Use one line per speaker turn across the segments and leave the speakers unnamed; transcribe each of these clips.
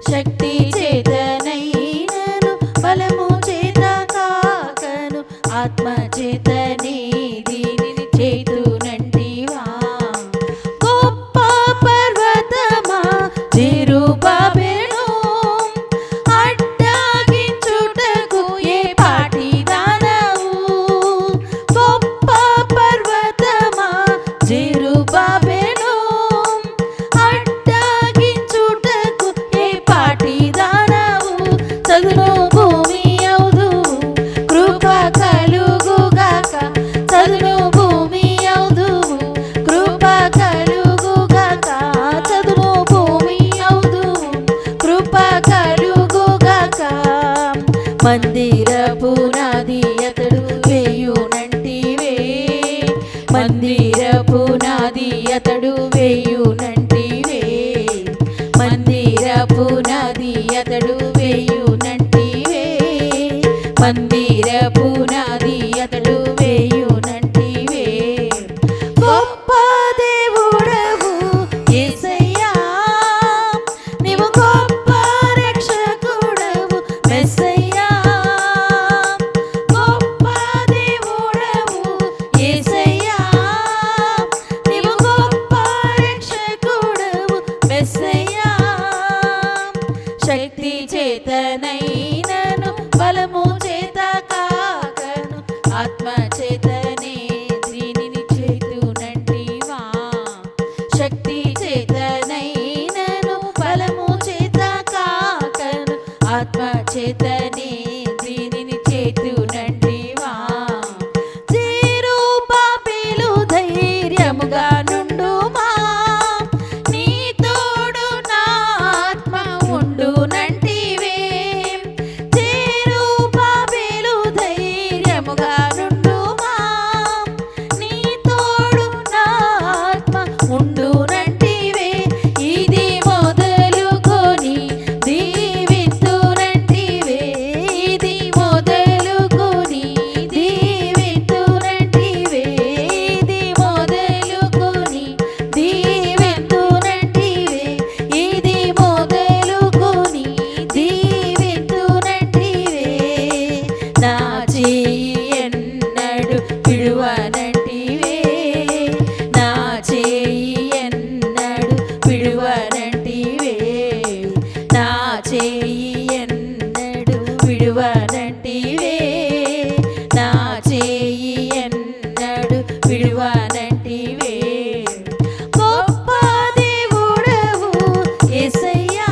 శక్తి చేతనైనను బలము చేత కాకను ఆత్మ చేతనే దీనిని చేతునంటివా గొప్ప పర్వతమా జెరుబాబెలు అడ్డగించుటకు ఏ పాటి దానవు గొప్ప పర్వతమా జెరుబాబెలు అడ్డగించుటకు ఏ పాటి దానవు చదును భూమి అవుదు కృప కలుగుగాక చదును భూమి అవుదు కృప కలుగుగాక చదును భూమి అవుదు కృప కలుగుగాక మందిరపు నాది అతడు వేయునంటివే మందిరపు నాది అతడు వేయునంటివే మందిరపు నాది అతడు వేయునంటివే మందిరపు నాది అతడు వేయునంటివే గొప్ప దేవుడవు యేసయ్యా నీవు గొప్ప రక్షకుడవు మెస్సయ్యా గొప్ప దేవుడవు యేసయ్యా నీవు గొప్ప రక్షకుడవు మెస్సయ్యా శక్తి చేతనైనను బలము చేత కాకను ఆత్మ చేతనే దీనిని చేతునంటివా శక్తి చేతనైనను బలము చేత కాకను ఆత్మ చేతనే దీనిని చేతునంటివా జెరుబాబెలు ధైర్యముగా నుండుమా నీ తోడు నా ఆత్మ ఉండునంటివే జెరుబాబెలు ధైర్యముగా నుండుమా నీ తోడు నా ఆత్మ ఉండునంటివే ఇది మొదలుకొని దీవింతునంటివే ఇది మొదలుకొని దీవింతునంటివే ఇది మొదలుకొని దీవింతునంటివే ఇది మొదలుకొని దీవింతునంటివే నా చేయి ఎన్నడు విడువనంటివే నా చేయి ఎన్నడు విడువనంటివే నా చేయి ఎన్నడు విడువనంటివే నా చేయి ఎన్నడు విడువనంటివే గొప్ప దేవుడవు యేసయ్యా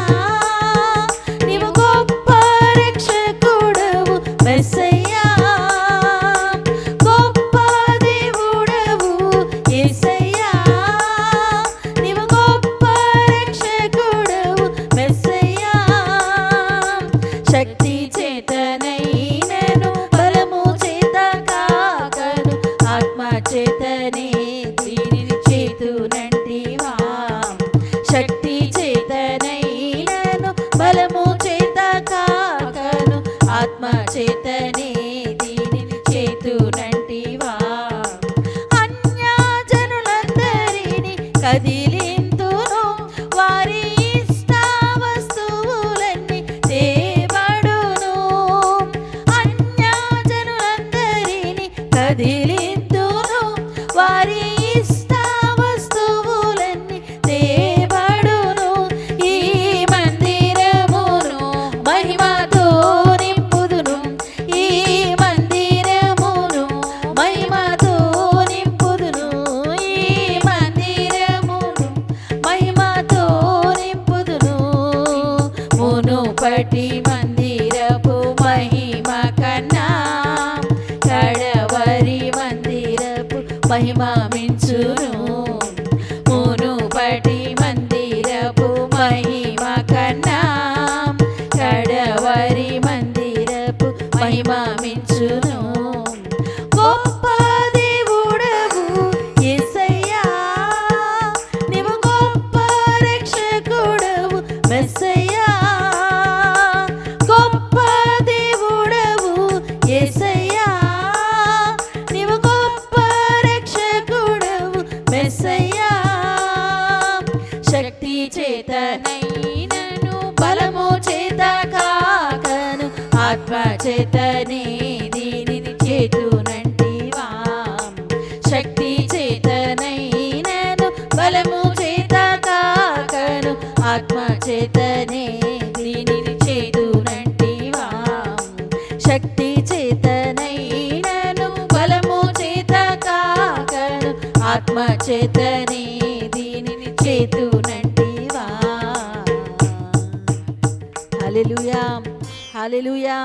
నీవు గొప్ప రక్షకుడవు మెస్సయ్యా గొప్ప దేవుడవు యేసయ్యా నీవు గొప్ప రక్షకుడవు మెస్సయ్యా శక్తి చేతనైనను బలము చేత కాకను ఆత్మ చేతనే దీనిని చేతునంటివా శక్తి చేతనైనను బలము చేత కాకను ఆత్మ చేతనే దీనిని చేతునంటివా అన్యజనులందరినీ కదిలింతును వారి ఇష్ట వస్తువులన్నీ తేబడును అన్యజనులందరినీ కదిలింతును వారి ఇష్ట వస్తువులన్నీ తేబడును ఈ మందిరమును మహిమతో నింపుదును ఈ మందిరమును మహిమతో నింపుదును ఈ మందిరమును మహిమతో నింపుదును మునుపటి మందిరపు మహిమ కన్నా కడవరి మందిరపు మహిమ మించును మునుపటి మందిరపు మహిమ కన్నా కడవరి మందిరపు మహిమ మించును గొప్ప దేవుడవు యేసయ్యా నీవు గొప్ప రక్షకుడవు మెస్సయ్యా ఆత్మ చేతనే దీనిని చేతునంటివా. హల్లెలూయా, హల్లెలూయా.